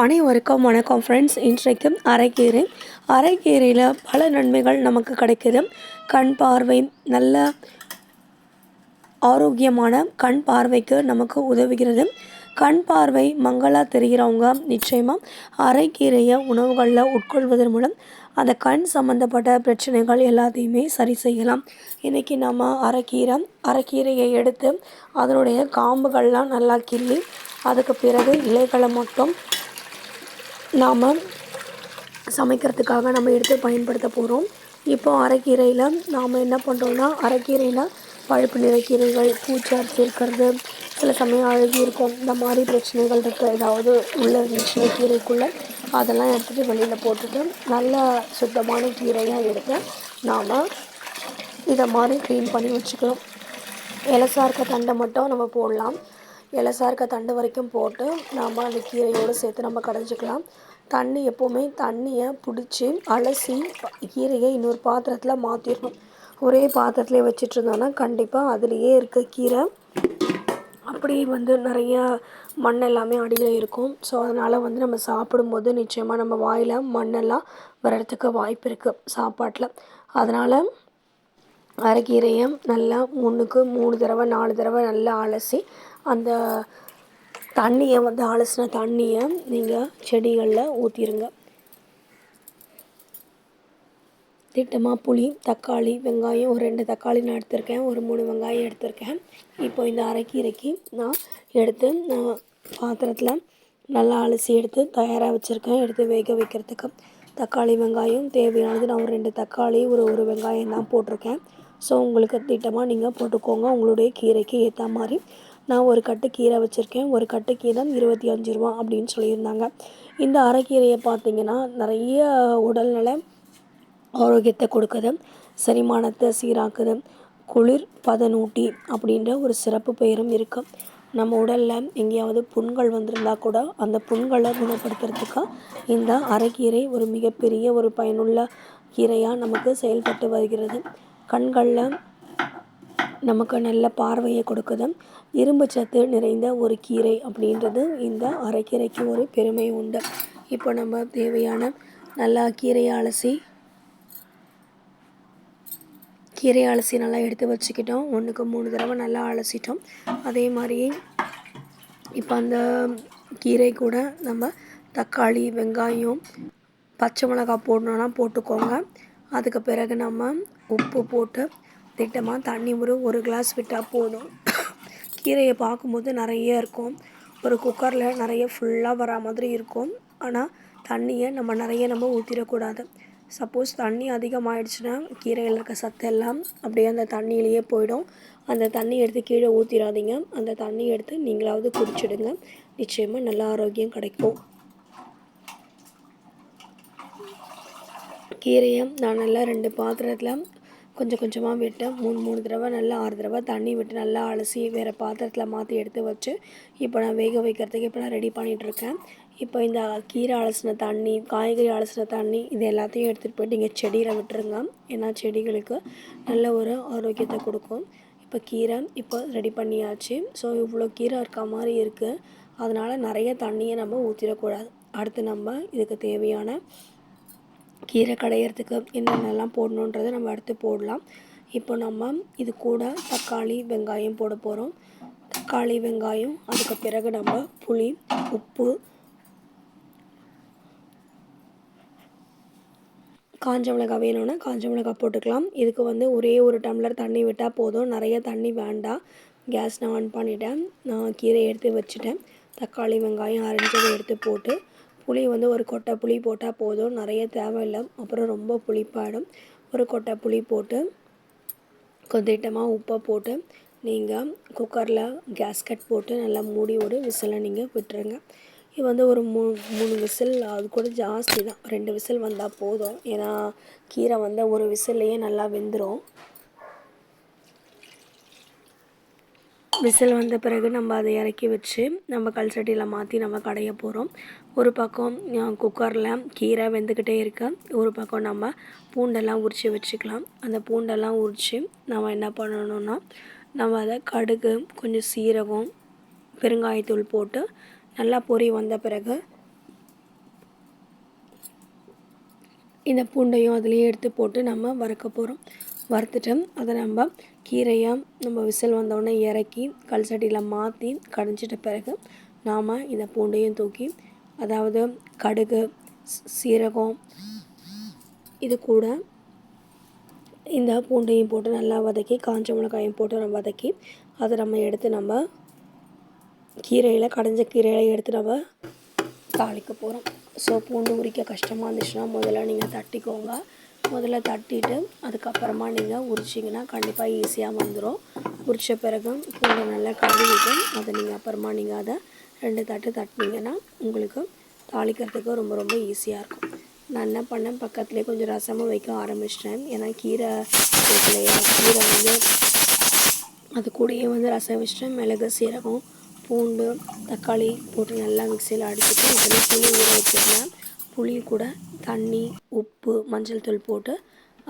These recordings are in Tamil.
அனைவருக்கும் வணக்கம் ஃப்ரெண்ட்ஸ். இன்றைக்கு அரைக்கீரையில் பல நன்மைகள் நமக்கு கிடைக்குது. கண் பார்வை நல்ல ஆரோக்கியமான கண் பார்வைக்கு நமக்கு உதவுகிறது. கண் பார்வை மங்கலாக தெரிகிறவங்க நிச்சயமாக அரைக்கீரையை உணவுகளில் உட்கொள்வதன் மூலம் அந்த கண் சம்மந்தப்பட்ட பிரச்சனைகள் எல்லாத்தையுமே சரி செய்யலாம். இன்றைக்கி நம்ம அரைக்கீரையை எடுத்து அதனுடைய காம்புகள்லாம் நல்லா கிள்ளி அதுக்கு பிறகு இலைகளை மட்டும் நாம் சமைக்கிறதுக்காக நம்ம எடுத்து பயன்படுத்த போகிறோம். இப்போது அரைக்கீரையில் நாம் என்ன பண்ணுறோன்னா, அரைக்கீரையில் பழுப்பு நிறக்கீரைகள் பூச்சார்ச்சி இருக்கிறது, சில சமயம் அழுகி இருக்கும், இந்த மாதிரி பிரச்சனைகள் இருக்குது. ஏதாவது உள்ள இருந்துச்சுன்னா கீரைக்குள்ளே அதெல்லாம் எடுத்துகிட்டு வெளியில் போட்டுட்டு நல்ல சுத்தமான கீரையாக எடுத்து நாம் இதை மாதிரி க்ளீன் பண்ணி வச்சுக்கிறோம். இலசா இருக்க தண்டை மட்டும் நம்ம போடலாம். இலசா இருக்க தண்டு வரைக்கும் போட்டு நாம் அந்த கீரையோடு சேர்த்து நம்ம கடைஞ்சிக்கலாம். எப்போவுமே தண்ணியை பிடிச்சி அலசி கீரையை இன்னொரு பாத்திரத்தில் மாற்றிடணும். ஒரே பாத்திரத்துலேயே வச்சிட்டு இருந்தோன்னா கண்டிப்பாக அதுலேயே இருக்க கீரை அப்படி நிறைய மண் எல்லாமே அடியில் இருக்கும். ஸோ அதனால் நம்ம சாப்பிடும்போது நிச்சயமாக நம்ம வாயில் மண்ணெல்லாம் வர்றதுக்கு வாய்ப்பு இருக்குது சாப்பாட்டில். அதனால் அரைக்கீரையை நல்லா 3க்கு 3 தடவை 4 தடவை நல்லா அலசி அந்த தண்ணியை அலசின தண்ணியை நீங்கள் செடிகளில் ஊற்றிடுங்க. திட்டமாக புளி, தக்காளி, வெங்காயம், ஒரு 2 தக்காளி நான் எடுத்திருக்கேன், ஒரு 3 வெங்காயம் எடுத்திருக்கேன். இப்போ இந்த அரைக்கீரைக்கு நான் பாத்திரத்தில் நல்லா அலசி எடுத்து தயாராக வச்சுருக்கேன். எடுத்து வேக வைக்கிறதுக்கு தக்காளி வெங்காயம் தேவையானது நான் ஒரு 2 தக்காளி ஒரு வெங்காயம் தான் போட்டிருக்கேன். ஸோ உங்களுக்கு திட்டமாக நீங்கள் போட்டுக்கோங்க, உங்களுடைய கீரைக்கு ஏற்ற மாதிரி. நான் ஒரு கட்டு கீரை வச்சுருக்கேன். ஒரு கட்டு கீரை 25 ரூபா அப்படின்னு சொல்லியிருந்தாங்க. இந்த அரைக்கீரையை பார்த்திங்கன்னா நிறைய உடல்நல ஆரோக்கியத்தை கொடுக்குது, செரிமானத்தை சீராக்குது, குளிர் பதனூட்டி அப்படின்ற ஒரு சிறப்பு பெயரும் இருக்குது. நம்ம உடலில் எங்கேயாவது புண்கள் வந்திருந்தால் கூட அந்த புண்களை குணப்படுத்துறதுக்கு இந்த அரைக்கீரை ஒரு மிகப்பெரிய ஒரு பயனுள்ள கீரையாக நமக்கு செயல்பட்டு வருகிறது. கண்களில் நமக்கு நல்ல பார்வையை கொடுக்குது. இரும்பு சத்து நிறைந்த ஒரு கீரை அப்படின்றது இந்த அரைக்கீரைக்கு ஒரு பெருமை உண்டு. இப்போ நம்ம தேவையான நல்லா கீரையை அலசி நல்லா எடுத்து வச்சுக்கிட்டோம். 1க்கு 3 தடவை நல்லா அலசிட்டோம். அதே மாதிரி இப்போ அந்த கீரை கூட நம்ம தக்காளி, வெங்காயம், பச்சை மிளகாய் போடணுன்னா போட்டுக்கோங்க. அதுக்கு பிறகு நம்ம உப்பு போட்டு திட்டமாக தண்ணி ஒரு கிளாஸ் விட்டால் போதும். கீரையை பார்க்கும்போது நிறைய இருக்கும், ஒரு குக்கரில் நிறைய ஃபுல்லாக வரா மாதிரி இருக்கும். ஆனால் தண்ணியை நம்ம ஊற்றிடக்கூடாது. சப்போஸ் தண்ணி அதிகமாகிடுச்சுன்னா கீரையில் இருக்க சத்தெல்லாம் அப்படியே அந்த தண்ணியிலேயே போயிடும். அந்த தண்ணி எடுத்து கீழே ஊற்றிடாதீங்க. அந்த தண்ணி எடுத்து நீங்களாவது குடிச்சிடுங்க. நிச்சயமாக நல்ல ஆரோக்கியம் கிடைக்கும். கீரையை நான் நல்லா 2 பாத்திரத்தில் கொஞ்சம் கொஞ்சமாக விட்டு 3 தடவை நல்லா 6 தடவை தண்ணி விட்டு நல்லா அலசி வேறு பாத்திரத்தில் மாற்றி எடுத்து வச்சு இப்போ நான் வேக வைக்கிறதுக்கு இப்போ நான் ரெடி பண்ணிகிட்ருக்கேன். இப்போ இந்த கீரை அலசின தண்ணி, காய்கறி அலசின தண்ணி, இது எல்லாத்தையும் எடுத்துகிட்டு போய்ட்டு நீங்கள் செடியில் விட்டுருங்க. ஏன்னா செடிகளுக்கு நல்ல ஒரு ஆரோக்கியத்தை கொடுக்கும். இப்போ கீரை இப்போ ரெடி பண்ணியாச்சு. ஸோ இவ்வளோ கீரை இருக்க மாதிரி இருக்குது. அதனால் நிறைய தண்ணியை நம்ம ஊற்றிடக்கூடாது. அடுத்து நம்ம இதுக்கு தேவையான கீரை கடையிறதுக்கு என்னென்னலாம் போடணுன்றதை நம்ம அடுத்து போடலாம். இப்போ நம்ம இது கூட தக்காளி, வெங்காயம் போட போகிறோம். தக்காளி, வெங்காயம், அதுக்கு பிறகு நம்ம புளி, உப்பு, காஞ்ச மிளகாய் வேணும்னா காஞ்ச மிளகாய் போட்டுக்கலாம். இதுக்கு ஒரே ஒரு டம்ளர் தண்ணி விட்டால் போதும், நிறைய தண்ணி வேண்டாம். கேஸ் நான் ஆன் பண்ணிவிட்டேன். நான் கீரை எடுத்து வச்சுட்டேன். தக்காளி, வெங்காயம் அரைஞ்சதை எடுத்து போட்டு புளி ஒரு கொட்டை புளி போட்டால் போதும், நிறைய தேவையில்லை, அப்புறம் ரொம்ப புளிப்பாயிடும். ஒரு கொட்டை புளி போட்டு கொதிட்டமாக உப்பை போட்டு நீங்கள் குக்கரில் கேஸ்கட் போட்டு நல்லா மூடி ஒரு விசிலை நீங்கள் விட்டுருங்க. இது ஒரு 3 விசில், அது கூட ஜாஸ்தி தான், 2 விசில் வந்தால் போதும். ஏன்னா கீரை ஒரு விசில்லையே நல்லா வெந்துடும். விசில் வந்த பிறகு நம்ம அதை இறக்கி வச்சு நம்ம கல் சட்டியில் மாற்றி நம்ம கடைய போகிறோம். ஒரு பக்கம் குக்கரில் கீரை வெந்துக்கிட்டே இருக்க, ஒரு பக்கம் நம்ம பூண்டெல்லாம் உரித்து வச்சுக்கலாம். அந்த பூண்டெல்லாம் உரித்து நம்ம என்ன பண்ணணுன்னா, நம்ம அதை கடுகு, கொஞ்சம் சீரகம், பெருங்காயத்தூள் போட்டு நல்லா பொரி வந்த பிறகு இந்த பூண்டையும் அதுலேயே எடுத்து போட்டு நம்ம வறுக்க போகிறோம். வறுத்துட்டு அதை நம்ம கீரையாக நம்ம விசில் வந்தோடனே இறக்கி கல் சட்டியில் மாற்றி கடைஞ்சிட்ட பிறகு நாம் இந்த பூண்டையும் தூக்கி, அதாவது கடுகு, சீரகம், இது கூட இந்த பூண்டையும் போட்டு நல்லா வதக்கி, காஞ்ச மிளகாயும் போட்டு நம்ம வதக்கி அதை நம்ம எடுத்து நம்ம கீரையில் கடைஞ்ச கீரையில் எடுத்து நம்ம தாளிக்க போகிறோம். ஸோ பூண்டு உரிக்க கஷ்டமாக இருந்துச்சுன்னா முதல்ல நீங்கள் தட்டிக்கோங்க. முதல்ல தட்டிட்டு அதுக்கப்புறமா நீங்கள் உரிச்சிங்கன்னா கண்டிப்பாக ஈஸியாக வந்துடும். உரித்த பிறகு பூண்டை நல்லா கழுவிட்டு அதை நீங்கள் அப்புறமா நீங்கள் அதை 2 தட்டு தட்டினீங்கன்னா உங்களுக்கு தாளிக்கிறதுக்கு ரொம்ப ரொம்ப ஈஸியாக இருக்கும். நான் என்ன பண்ணேன், பக்கத்துலேயே கொஞ்சம் ரசமும் வைக்க ஆரம்பிச்சிட்டேன். ஏன்னா கீரை இருக்கலையா, கீரை வந்து அது கூடயே வந்து ரசம் வச்சுட்டேன். மிளகு, சீரகம், பூண்டு, தக்காளி போட்டு நல்லா மிக்சியில் அடிச்சுட்டு இதில் புளி ஊற வச்சுருந்தேன். புளி கூட தண்ணி, உப்பு, மஞ்சள் தூள் போட்டு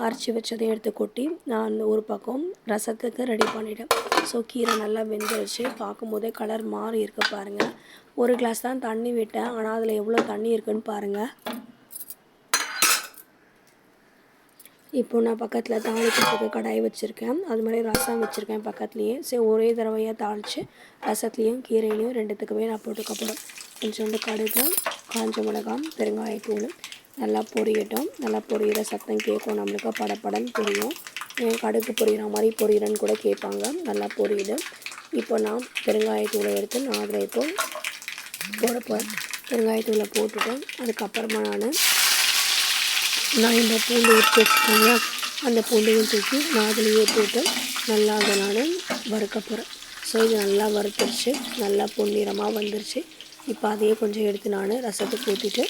அரைச்சி வச்சதையும் எடுத்து கொட்டி நான் ஒரு பக்கம் ரசத்துக்கு ரெடி பண்ணிவிட்டேன். ஸோ கீரை நல்லா வெந்துருச்சு. பார்க்கும்போதே கலர் மாறி இருக்குது பாருங்கள். 1 கிளாஸ் தான் தண்ணி விட்டேன், ஆனால் அதில் எவ்வளோ தண்ணி இருக்குதுன்னு பாருங்கள். இப்போ நான் பக்கத்தில் தாளிக்கிறதுக்கு கடாய் வச்சுருக்கேன். அது மாதிரி ரசம் வச்சுருக்கேன் பக்கத்துலேயே. சரி, ஒரே தடவையாக தாளித்து ரசத்துலேயும் கீரையிலையும் 2த்துக்குமே நான் போட்டுக்கப்புறம் கொஞ்சோண்டு கடுகு, காஞ்ச மிளகாய், பெருங்காயத்தூள் நல்லா பொரியட்டும். நல்லா பொரியிற சத்தம் கேட்கும் நம்மளுக்கு, படப்படன்னு பொரியும். கடுகு பொரியிற மாதிரி பொரியிறன்னு கூட கேட்பாங்க. நல்லா பொரியுது. இப்போ நான் பெருங்காயத்தூளை எடுத்து நான் அதில் இப்போ போட போகிறேன். பெருங்காயத்தூளை போட்டுட்டு அதுக்கப்புறமா நான் இந்த பூண்டு உரிச்சு வச்சுக்கோங்க, அந்த பூண்டையும் தூக்கி நான் அதிலேயே போட்டு நல்லா அதை நான் வறுக்க போகிறேன். ஸோ இது நல்லா வறுத்துருச்சு, நல்லா பொன்னிறமாக வந்துருச்சு. இப்போ அதையே கொஞ்சம் எடுத்து நான் ரசத்துக்கு ஊற்றிட்டு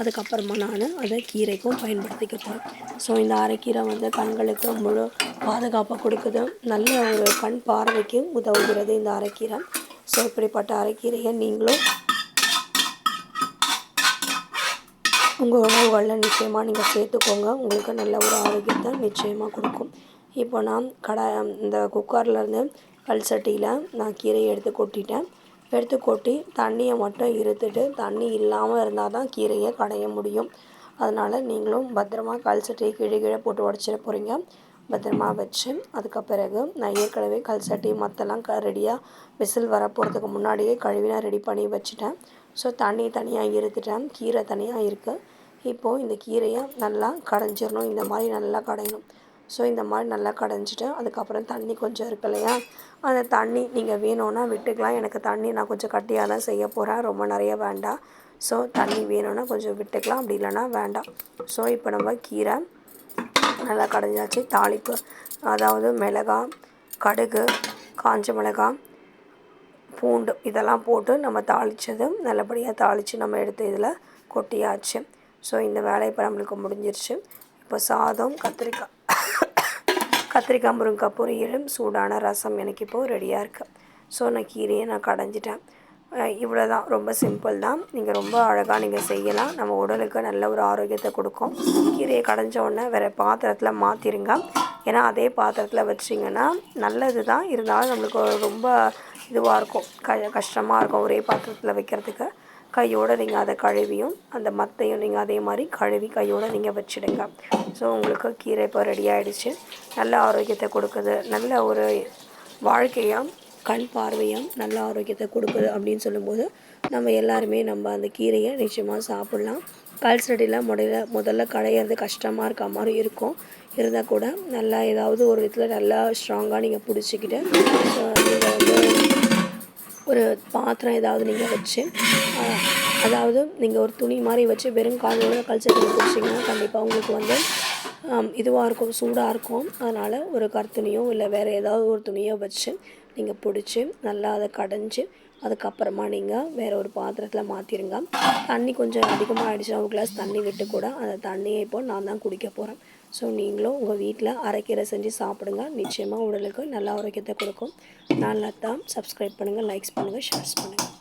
அதுக்கப்புறமா நான் அதை கீரைக்கும் பயன்படுத்திக்க போகிறேன். ஸோ இந்த அரைக்கீரை வந்து கண்களுக்கு முழு பாதுகாப்பாக கொடுக்குது. நல்ல ஒரு கண் பார்வைக்கு உதவுகிறது இந்த அரைக்கீரை. ஸோ இப்படிப்பட்ட அரைக்கீரையை நீங்களும் உங்கள் உணவுகளில் நிச்சயமாக நீங்கள் சேர்த்துக்கோங்க. உங்களுக்கு நல்ல ஒரு ஆரோக்கியத்தை நிச்சயமாக கொடுக்கும். இப்போ நான் இந்த குக்கர்லேருந்து கல் சட்டியில் நான் கீரையை எடுத்து கொட்டிட்டேன். எடுத்து கொட்டி தண்ணியை மட்டும் இருத்துட்டு, தண்ணி இல்லாமல் இருந்தால் தான் கீரையை கடைய முடியும். அதனால் நீங்களும் பத்திரமா கல் சட்டியை கீழே போட்டு உடச்சிட போகிறீங்க. பத்திரமா வச்சு அதுக்கு பிறகு நான் ஏற்கனவே கல் சட்டி மற்றெல்லாம் ரெடியாக விசில் வர போகிறதுக்கு முன்னாடியே கழுவி நான் ரெடி பண்ணி வச்சுட்டேன். ஸோ தண்ணி தனியாக இருத்துட்டேன், கீரை தனியாக இருக்குது. இப்போது இந்த கீரையை நல்லா கடைஞ்சிடணும். இந்த மாதிரி நல்லா கடையணும். ஸோ இந்த மாதிரி நல்லா கடைஞ்சிட்டு அதுக்கப்புறம் தண்ணி கொஞ்சம் இருக்கு இல்லையா, அந்த தண்ணி நீங்கள் வேணும்னா விட்டுக்கலாம். எனக்கு தண்ணி நான் கொஞ்சம் கட்டியாக தான் செய்ய போகிறேன், ரொம்ப நிறைய வேண்டாம். ஸோ தண்ணி வேணும்னா கொஞ்சம் விட்டுக்கலாம், அப்படி இல்லைன்னா வேண்டாம். ஸோ இப்போ நம்ம கீரை நல்லா கடைஞ்சாச்சு. தாளிப்பு, அதாவது மிளகாய், கடுகு, காஞ்ச மிளகாய், பூண்டு இதெல்லாம் போட்டு நம்ம தாளித்தது நல்லபடியாக தாளித்து நம்ம எடுத்து இதில் கொட்டியாச்சு. ஸோ இந்த வேலை இப்போ நம்மளுக்கு முடிஞ்சிருச்சு. இப்போ சாதம், கத்திரிக்காய் முருங்கைக்காய் பொரியலும் சூடான ரசம் எனக்கு இப்போது ரெடியாக இருக்குது. ஸோ நான் கீரையை நான் கடைஞ்சிட்டேன். இவ்வளோ தான், ரொம்ப சிம்பிள் தான். நீங்கள் ரொம்ப அழகாக நீங்கள் செய்யலாம். நம்ம உடலுக்கு நல்ல ஒரு ஆரோக்கியத்தை கொடுக்கும். கீரையை கடைஞ்ச உடனே வேறு பாத்திரத்தில் மாற்றிடுங்க. ஏன்னா அதே பாத்திரத்தில் வச்சிங்கன்னா நல்லது தான், இருந்தாலும் நம்மளுக்கு ரொம்ப இதுவாக இருக்கும், கஷ்டமாக இருக்கும் ஒரே பாத்திரத்தில் வைக்கிறதுக்கு. கையோடு நீங்கள் அதை கழுவியும் அந்த மத்தையும் நீங்கள் அதே மாதிரி கழுவி கையோடு நீங்கள் வச்சுடுங்க. ஸோ உங்களுக்கு கீரை இப்போ ரெடி ஆகிடுச்சு. நல்ல ஆரோக்கியத்தை கொடுக்குது, நல்ல ஒரு வாழ்க்கையாக கண் பார்வையாக நல்ல ஆரோக்கியத்தை கொடுக்குது அப்படின்னு சொல்லும்போது நம்ம எல்லாருமே நம்ம அந்த கீரையை நிச்சயமாக சாப்பிட்லாம். கல் சட்டியில் முதல்ல கடையிறது கஷ்டமாக இருக்க மாதிரி இருக்கும். இருந்தால் கூட நல்லா ஏதாவது ஒரு இதில் நல்லா ஸ்ட்ராங்காக நீங்கள் பிடிச்சிக்கிட்டு நீங்கள் வந்து ஒரு பாத்திரம் ஏதாவது நீங்கள் வச்சு, அதாவது நீங்கள் ஒரு துணி மாதிரி வச்சு வெறும் காலோட கல் சட்டியில் பிடிச்சிங்கன்னா கண்டிப்பாக உங்களுக்கு வந்து இதுவாக இருக்கும், சூடாக இருக்கும். அதனால் ஒரு கருத்துணியோ இல்லை வேறு ஏதாவது ஒரு துணியோ வச்சு நீங்கள் பிடிச்சி நல்லா அதை கடைஞ்சி அதுக்கப்புறமா நீங்கள் வேறு ஒரு பாத்திரத்தில் மாற்றிடுங்க. தண்ணி கொஞ்சம் அதிகமாக ஆகிடுச்சுன்னா ஒரு கிளாஸ் தண்ணி விட்டு கூட அந்த தண்ணியை இப்போ நான் தான் குடிக்க போகிறேன். ஸோ நீங்களும் உங்கள் வீட்டில் அரைக்கீரை செஞ்சு சாப்பிடுங்க. நிச்சயமாக உடலுக்கு நல்ல ஆரோக்கியத்தை கொடுக்கும். நல்லா தான். சப்ஸ்கிரைப் பண்ணுங்கள், லைக்ஸ் பண்ணுங்கள், ஷேர்ஸ் பண்ணுங்கள்.